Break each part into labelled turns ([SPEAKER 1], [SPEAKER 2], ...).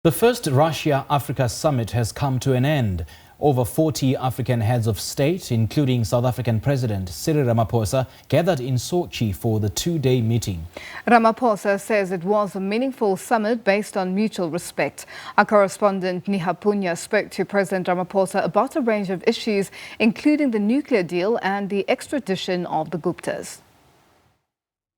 [SPEAKER 1] The first Russia-Africa summit has come to an end. Over 40 African heads of state, including South African President Cyril Ramaphosa, gathered in Sochi for the two-day meeting.
[SPEAKER 2] Ramaphosa says it was a meaningful summit based on mutual respect. Our correspondent Niha Punya spoke to President Ramaphosa about a range of issues, including the nuclear deal and the extradition of the Guptas.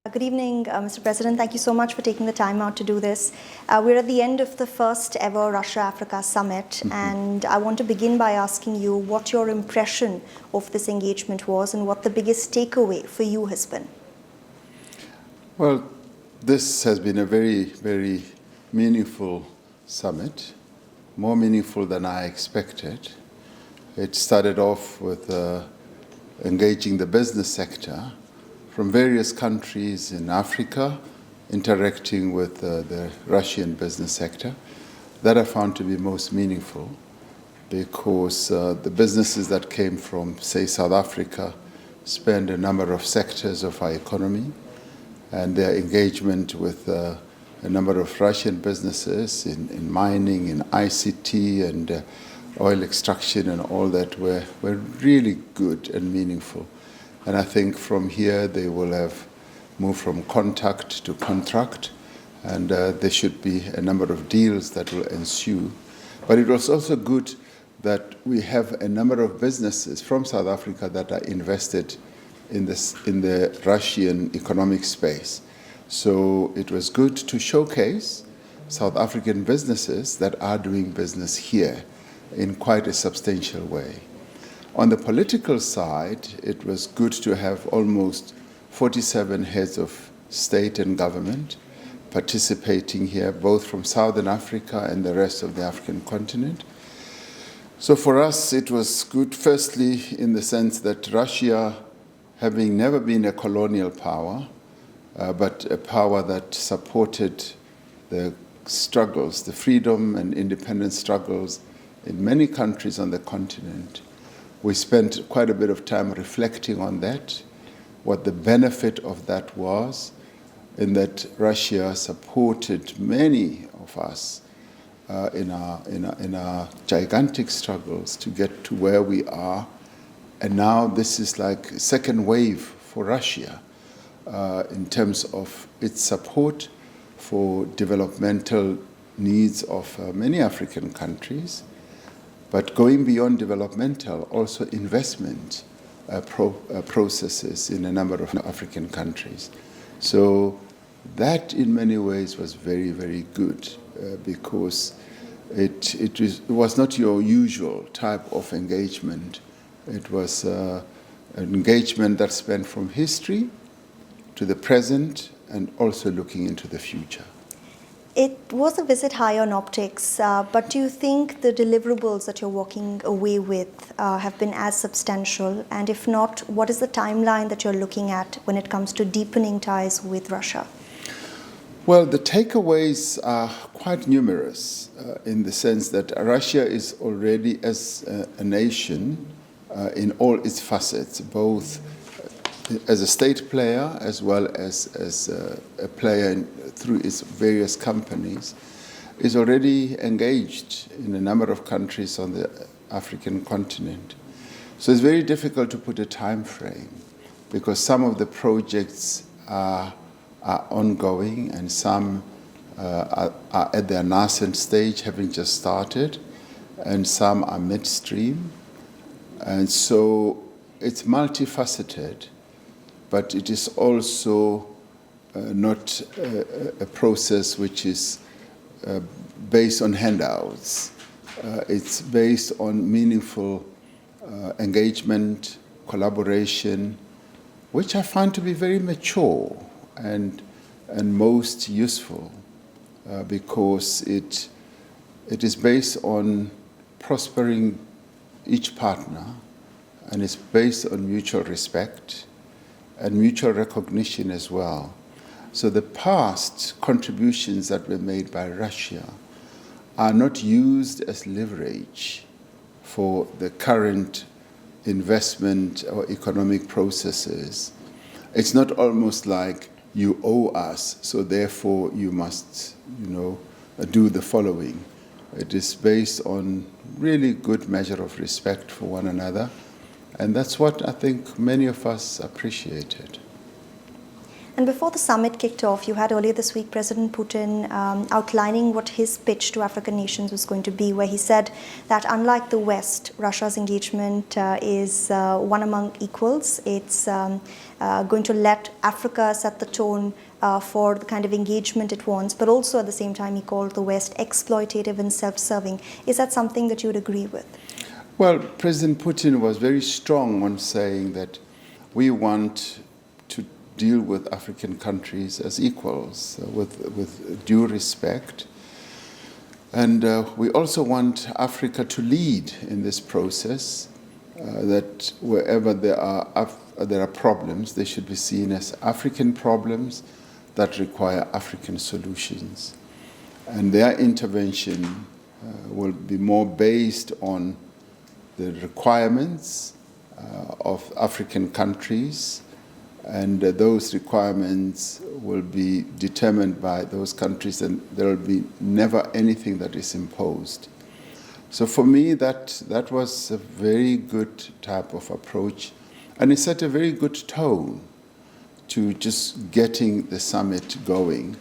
[SPEAKER 3] Good evening, Mr. President. Thank you so much for taking the time out to do this. We're at the end of the first ever Russia-Africa summit, and I want to begin by asking you what your impression of this engagement was and what the biggest takeaway for you has been.
[SPEAKER 4] Well, this has been a very, very meaningful summit, more meaningful than I expected. It started off with engaging the business sector from various countries in Africa, interacting with the Russian business sector. That I found to be most meaningful because the businesses that came from, say, South Africa spanned a number of sectors of our economy, and their engagement with a number of Russian businesses in mining, in ICT, and oil extraction and all that were really good and meaningful. And I think from here they will have moved from contact to contract, and there should be a number of deals that will ensue. But it was also good that we have a number of businesses from South Africa that are invested in the Russian economic space. So it was good to showcase South African businesses that are doing business here in quite a substantial way. On the political side, it was good to have almost 47 heads of state and government participating here, both from Southern Africa and the rest of the African continent. So for us, it was good, firstly, in the sense that Russia, having never been a colonial power, but a power that supported the struggles, the freedom and independence struggles in many countries on the continent. We spent quite a bit of time reflecting on that, what the benefit of that was, in that Russia supported many of us in our gigantic struggles to get to where we are. And now this is like a second wave for Russia in terms of its support for developmental needs of many African countries. But going beyond developmental, also investment processes in a number of African countries. So that in many ways was very, very good because it was not your usual type of engagement. It was an engagement that spanned from history to the present and also looking into the future.
[SPEAKER 3] It was a visit high on optics, but do you think the deliverables that you're walking away with have been as substantial? And if not, what is the timeline that you're looking at when it comes to deepening ties with Russia?
[SPEAKER 4] Well, the takeaways are quite numerous in the sense that Russia is already, as a nation, in all its facets, both as a state player as well as a player through its various companies, is already engaged in a number of countries on the African continent. So it's very difficult to put a time frame because some of the projects are ongoing and some are at their nascent stage, having just started, and some are midstream. And so it's multifaceted, but it is also not a process which is based on handouts. It's based on meaningful engagement, collaboration, which I find to be very mature and most useful because it is based on prospering each partner, and it's based on mutual respect and mutual recognition as well. So the past contributions that were made by Russia are not used as leverage for the current investment or economic processes. It's not almost like you owe us, so therefore you must, do the following. It is based on really good measure of respect for one another. And that's what I think many of us appreciated.
[SPEAKER 3] And before the summit kicked off, you had earlier this week President Putin outlining what his pitch to African nations was going to be, where he said that unlike the West, Russia's engagement is one among equals. It's going to let Africa set the tone for the kind of engagement it wants, but also at the same time he called the West exploitative and self-serving. Is that something that you would agree with?
[SPEAKER 4] Well, President Putin was very strong on saying that we want to deal with African countries as equals, with due respect. And we also want Africa to lead in this process, that wherever there are problems, they should be seen as African problems that require African solutions. And their intervention will be more based on the requirements of African countries, and those requirements will be determined by those countries, and there will be never anything that is imposed. So for me, that was a very good type of approach, and it set a very good tone to just getting the summit going.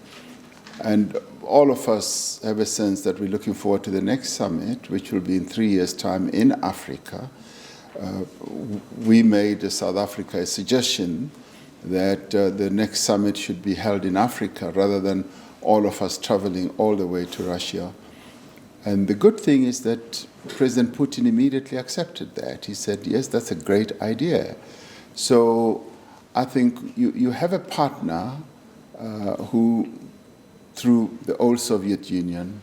[SPEAKER 4] And all of us have a sense that we're looking forward to the next summit, which will be in 3 years' time in Africa. We made South Africa a suggestion that the next summit should be held in Africa rather than all of us traveling all the way to Russia. And the good thing is that President Putin immediately accepted that. He said, yes, that's a great idea. So I think you have a partner who, through the old Soviet Union,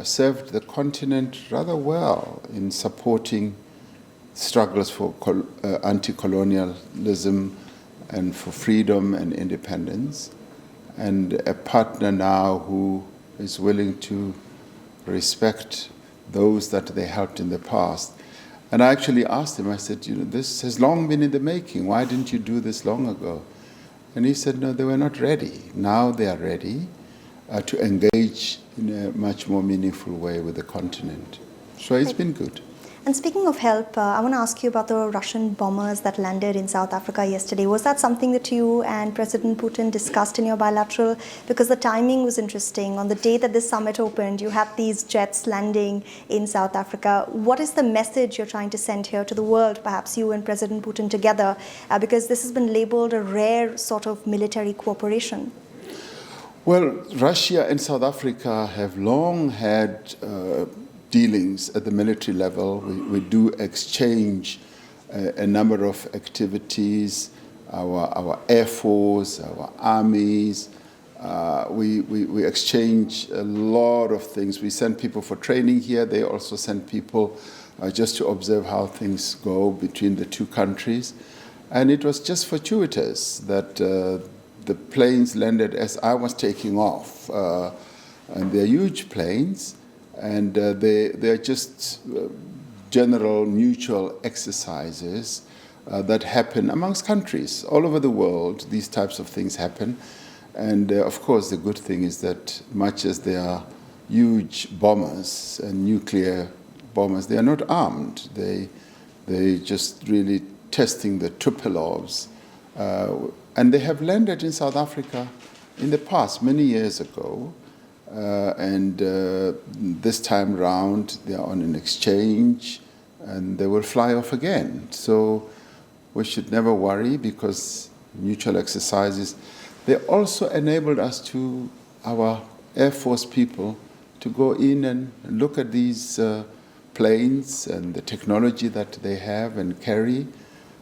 [SPEAKER 4] served the continent rather well in supporting struggles for anti-colonialism and for freedom and independence, and a partner now who is willing to respect those that they helped in the past. And I actually asked him, I said, this has long been in the making. Why didn't you do this long ago? And he said, no, they were not ready. Now they are ready to engage in a much more meaningful way with the continent. So it's been good.
[SPEAKER 3] And speaking of help, I want to ask you about the Russian bombers that landed in South Africa yesterday. Was that something that you and President Putin discussed in your bilateral? Because the timing was interesting. On the day that this summit opened, you had these jets landing in South Africa. What is the message you're trying to send here to the world, perhaps you and President Putin together? Because this has been labeled a rare sort of military cooperation.
[SPEAKER 4] Well, Russia and South Africa have long had dealings at the military level. We do exchange a number of activities, our Air Force, our armies. We exchange a lot of things. We send people for training here. They also send people just to observe how things go between the two countries. And it was just fortuitous that the planes landed as I was taking off. And they're huge planes. And they're just general mutual exercises that happen amongst countries. All over the world, these types of things happen. And of course, the good thing is that much as they are huge bombers and nuclear bombers, they are not armed. They just really testing the Tupolovs. And they have landed in South Africa in the past, many years ago. And this time round, they are on an exchange, and they will fly off again. So we should never worry, because mutual exercises, they also enabled us to, our Air Force people, to go in and look at these planes and the technology that they have and carry.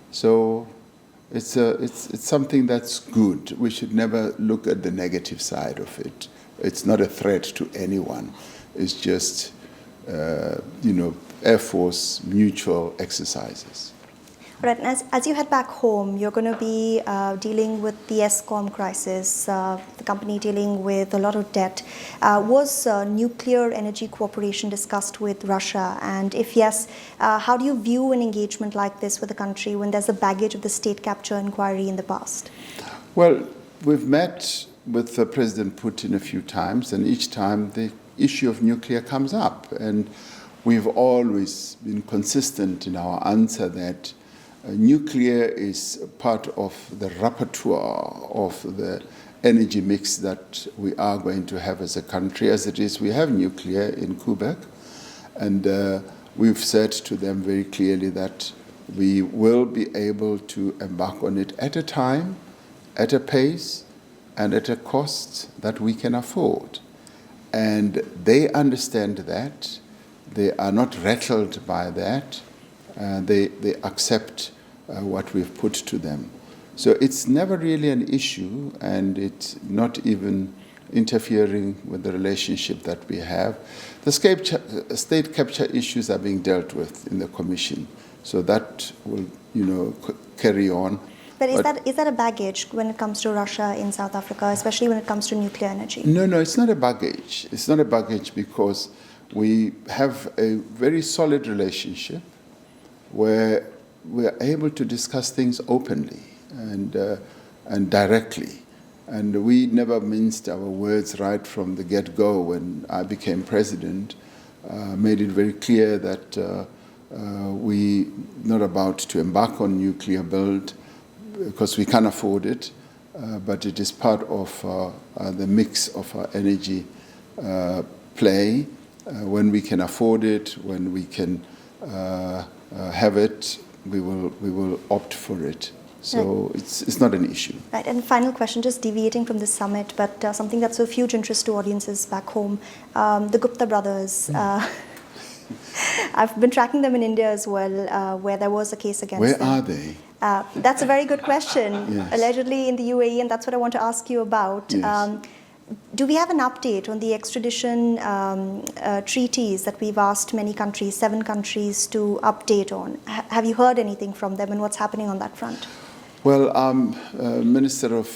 [SPEAKER 4] So it's something that's good. We should never look at the negative side of it. It's not a threat to anyone. It's just, Air Force mutual exercises.
[SPEAKER 3] Right, and as you head back home, you're going to be dealing with the Eskom crisis, the company dealing with a lot of debt. Was nuclear energy cooperation discussed with Russia? And if yes, how do you view an engagement like this with a country when there's a baggage of the state capture inquiry in the past?
[SPEAKER 4] Well, we've met with President Putin a few times, and each time the issue of nuclear comes up. And we've always been consistent in our answer that nuclear is part of the repertoire of the energy mix that we are going to have as a country. As it is, we have nuclear in Quebec, and we've said to them very clearly that we will be able to embark on it at a time, at a pace, and at a cost that we can afford. And they understand that. They are not rattled by that. They accept what we've put to them. So it's never really an issue, and it's not even interfering with the relationship that we have. The state capture issues are being dealt with in the Commission, so that will, carry on.
[SPEAKER 3] But is that a baggage when it comes to Russia in South Africa, especially when it comes to nuclear energy?
[SPEAKER 4] No, it's not a baggage. It's not a baggage because we have a very solid relationship where we are able to discuss things openly and directly. And we never minced our words right from the get-go. When I became president, made it very clear that we're not about to embark on nuclear build because we can't afford it, but it is part of the mix of our energy play. When we can afford it, when we can have it, we will opt for it. So it's not an issue.
[SPEAKER 3] Right, and final question, just deviating from the summit, but something that's of huge interest to audiences back home, the Gupta brothers. I've been tracking them in India as well, where there was a case against them.
[SPEAKER 4] Where are they?
[SPEAKER 3] That's a very good question.
[SPEAKER 4] Yes.
[SPEAKER 3] Allegedly in the UAE, and that's what I want to ask you about.
[SPEAKER 4] Yes.
[SPEAKER 3] Do we have an update on the extradition treaties that we've asked many countries, 7 countries, to update on? Have you heard anything from them, and what's happening on that front?
[SPEAKER 4] Well, Minister of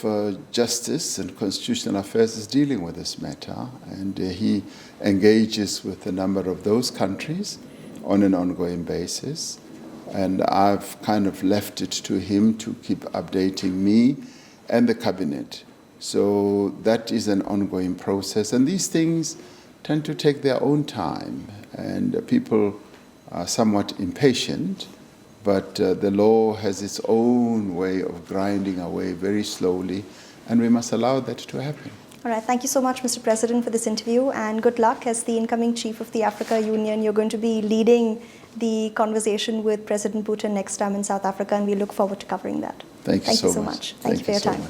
[SPEAKER 4] Justice and Constitutional Affairs is dealing with this matter, and he engages with a number of those countries on an ongoing basis. And I've kind of left it to him to keep updating me and the cabinet. So that is an ongoing process. And these things tend to take their own time, and people are somewhat impatient. But the law has its own way of grinding away very slowly, and we must allow that to happen.
[SPEAKER 3] All right. Thank you so much, Mr. President, for this interview, and good luck as the incoming chief of the Africa Union. You're going to be leading the conversation with President Putin next time in South Africa, and we look forward to covering that.
[SPEAKER 4] Thank you so much.
[SPEAKER 3] Thank you for your time.